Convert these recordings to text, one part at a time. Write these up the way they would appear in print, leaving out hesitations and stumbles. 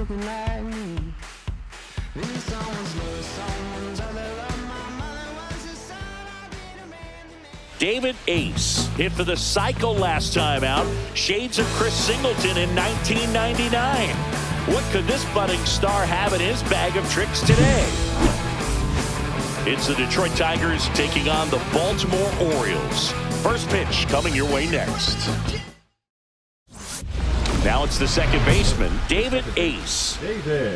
looking like me. Being someone's love, someone's other love. My mother was a son, I'll be the man. David Ace hit for the cycle last time out. Shades of Chris Singleton in 1999. What could this budding star have in his bag of tricks today? It's the Detroit Tigers taking on the Baltimore Orioles. First pitch coming your way next. Now it's the second baseman, David Ace.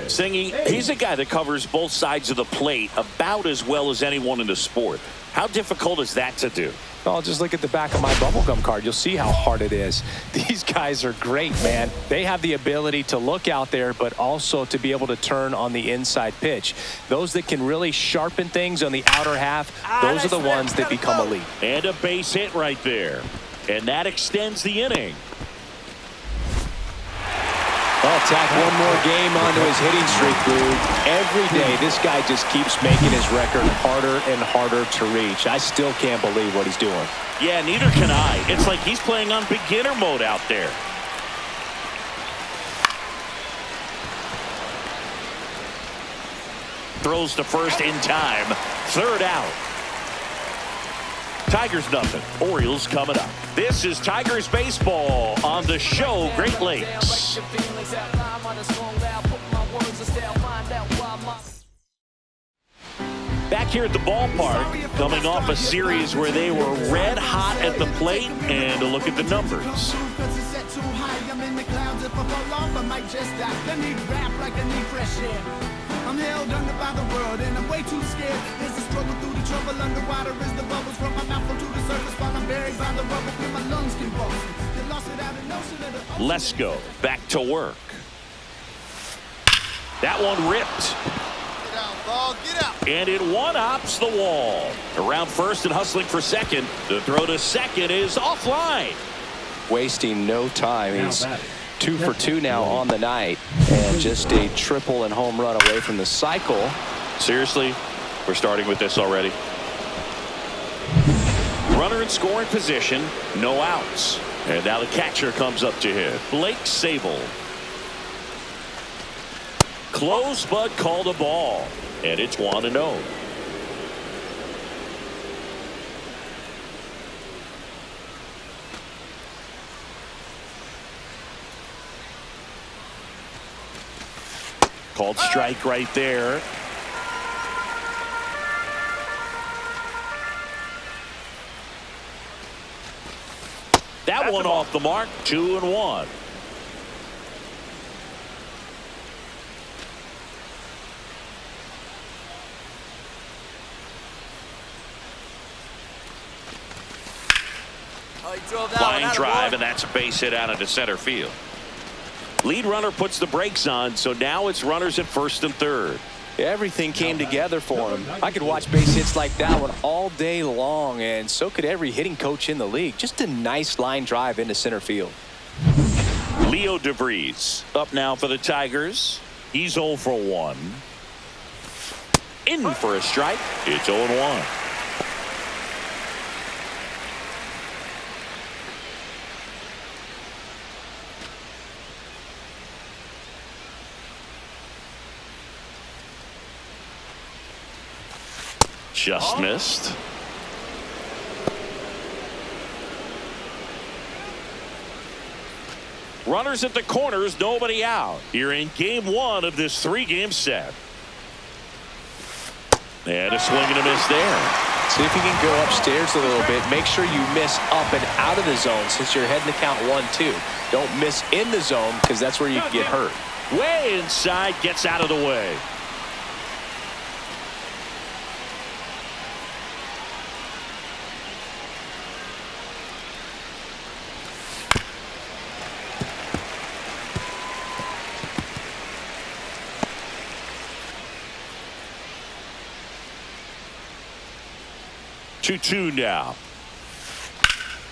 Singing, he's a guy that covers both sides of the plate about as well as anyone in the sport. How difficult is that to do? Well, just look at the back of my bubblegum card. You'll see how hard it is. These guys are great, man. They have the ability to look out there, but also to be able to turn on the inside pitch. Those that can really sharpen things on the outer half, those are the ones that become elite. And a base hit right there. And that extends the inning. Well, tack one more game onto his hitting streak, Lou. Every day, this guy just keeps making his record harder and harder to reach. I still can't believe what he's doing. Yeah, neither can I. It's like he's playing on beginner mode out there. Throws to first in time. Third out. Tigers nothing. Orioles coming up. This is Tigers baseball on the show Great Lakes. Back here at the ballpark, coming off a series where they were red hot at the plate, and a look at the numbers. I'm held under by the world and I'm way too scared. There's a struggle through the trouble underwater as the bubbles from my mouth come to the surface while I'm buried by the rubble with my lungs convulsing. They lost it out in ocean of the ocean. Let's go back to work. That one ripped. Get out, ball, get out. And it one-hops the wall. Around first and hustling for second. The throw to second is offline. Wasting no time. He's 2 for 2 now on the night, and just a triple and home run away from the cycle. Seriously, we're starting with this already. Runner in scoring position, no outs. And now the catcher comes up to hit. Blake Sable. Close but called a ball. And it's 1-0. Called strike right there. That one off the mark. 2-1. Line drive, and that's a base hit out into center field. Lead runner puts the brakes on, so now it's runners at first and third. Everything came together for him. I could watch base hits like that one all day long, and so could every hitting coach in the league. Just a nice line drive into center field. Leo DeVries up now for the Tigers. He's 0 for 1. In for a strike. It's 0-1. Just missed. Runners at the corners, nobody out. You're in game 1 of this 3-game set. And a swing and a miss there. See if you can go upstairs a little bit. Make sure you miss up and out of the zone since you're heading to count 1-2. Don't miss in the zone because that's where you can get hurt. Way inside, gets out of the way. Two now.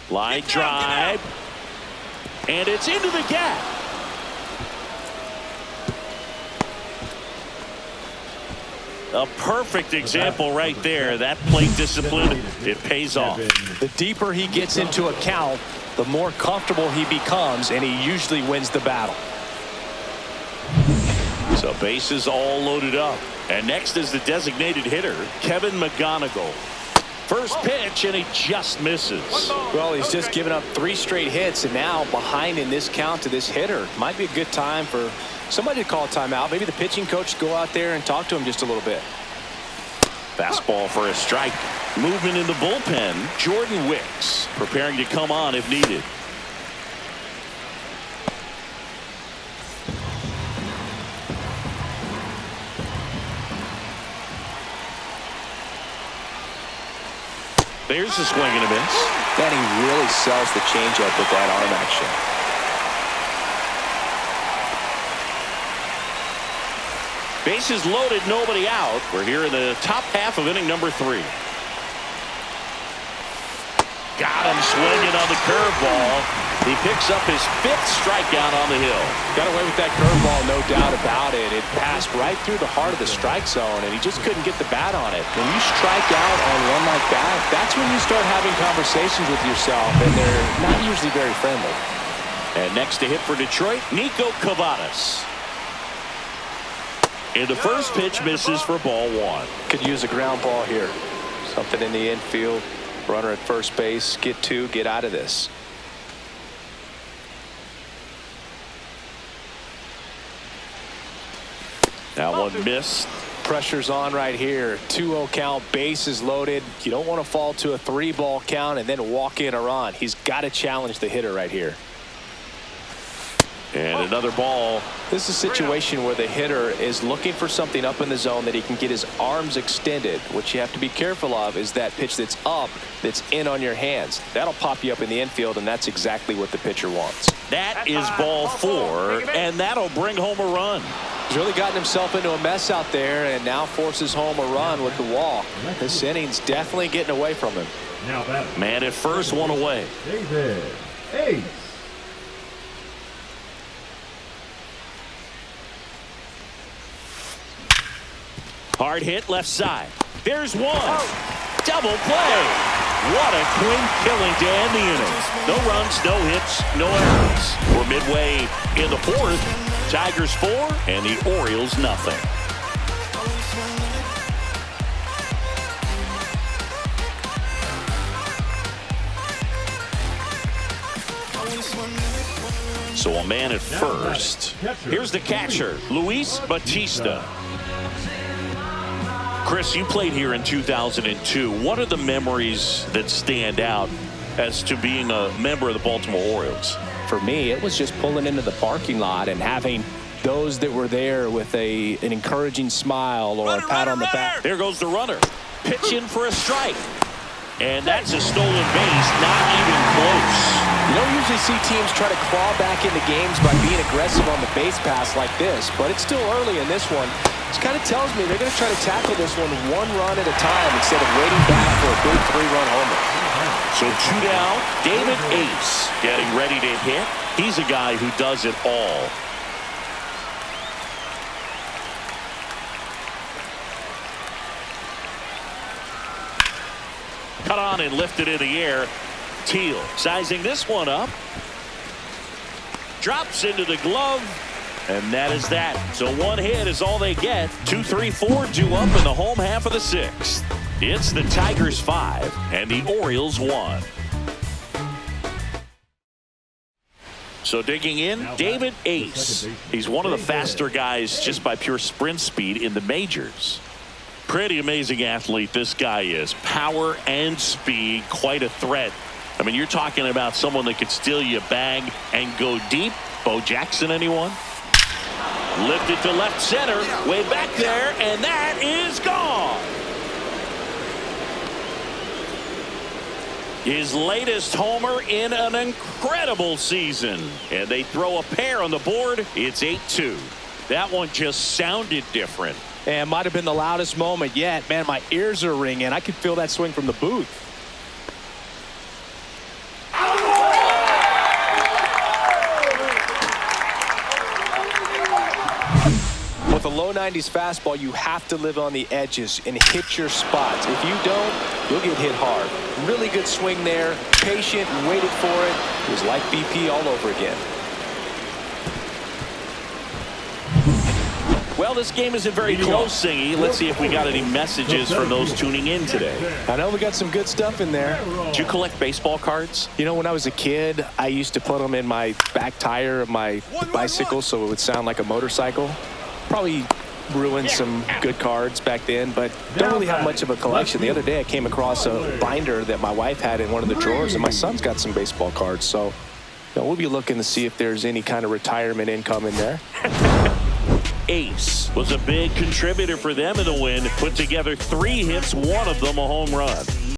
Line drive. And it's into the gap. A perfect example right there. That plate discipline, it pays off. The deeper he gets into a count, the more comfortable he becomes, and he usually wins the battle. The bases all loaded up. And next is the designated hitter, Kevin McGonigal. First pitch, and he just misses. Well, he's just given up 3 straight hits, and now behind in this count to this hitter. Might be a good time for somebody to call a timeout. Maybe the pitching coach go out there and talk to him just a little bit. Fastball for a strike. Movement in the bullpen. Jordan Wicks preparing to come on if needed. There's a swing and a miss. Man, he really sells the changeup with that arm action. Bases loaded, nobody out. We're here in the top half of inning number 3. Got him swinging on the curveball. He picks up his 5th strikeout on the hill. Got away with that curveball, no doubt about it. It passed right through the heart of the strike zone, and he just couldn't get the bat on it. When you strike out on one like that, that's when you start having conversations with yourself, and they're not usually very friendly. And next to hit for Detroit, Nico Cavadas. And the first pitch misses for ball 1. Could use a ground ball here. Something in the infield. Runner at first base. Get 2. Get out of this. That one missed. Pressure's on right here. 2-0 count. Bases loaded. You don't want to fall to a 3-ball count and then walk in a run. He's got to challenge the hitter right here. And another ball. This is a situation where the hitter is looking for something up in the zone that he can get his arms extended. What you have to be careful of is that pitch that's up, that's in on your hands. That'll pop you up in the infield, and that's exactly what the pitcher wants. That is ball 4, and that'll bring home a run. He's really gotten himself into a mess out there and now forces home a run with the walk. This inning's definitely getting away from him. Man at first, one away. David Ace. Hard hit left side. There's one. Double play. What a clean killing to end the inning. No runs, no hits, no errors. We're midway in the 4th. Tigers 4 and the Orioles nothing. So a man at first. Here's the catcher, Luis Batista. Chris, you played here in 2002. What are the memories that stand out as to being a member of the Baltimore Orioles? For me, it was just pulling into the parking lot and having those that were there with an encouraging smile or a pat on the back. There goes the runner. Pitch in for a strike. And that's a stolen base, not even close. You don't usually see teams try to claw back into games by being aggressive on the base pass like this, but it's still early in this one. This kind of tells me they're going to try to tackle this one run at a time instead of waiting back for a big 3-run homer. So 2 down, David Ace getting ready to hit. He's a guy who does it all. Cut on and lifted in the air. Teal sizing this one up. Drops into the glove. And that is that. So 1 hit is all they get. 2, 3, 4 due up in the home half of the 6th. It's the Tigers 5 and the Orioles 1. So digging in, David Ace. He's one of the faster guys just by pure sprint speed in the majors. Pretty amazing athlete this guy is. Power and speed, quite a threat. I mean, you're talking about someone that could steal you a bag and go deep. Bo Jackson, anyone? Lifted to left center, way back there, and that is gone. His latest homer in an incredible season. And they throw a pair on the board. It's 8-2. That one just sounded different. And might have been the loudest moment yet. Man, my ears are ringing. I could feel that swing from the booth. With a low 90s fastball, you have to live on the edges and hit your spots. If you don't, you'll get hit hard. Really good swing there. Patient, waited for it. It was like BP all over again. Well, this game isn't very close, Singy. Let's see if we got any messages from those tuning in today. I know we got some good stuff in there. Do you collect baseball cards? You know, when I was a kid, I used to put them in my back tire of my bicycle so it would sound like a motorcycle. Probably ruined some good cards back then, but don't really have much of a collection. The other day I came across a binder that my wife had in one of the drawers, and my son's got some baseball cards. So we'll be looking to see if there's any kind of retirement income in there. Ace was a big contributor for them in the win. Put together 3 hits, one of them a home run.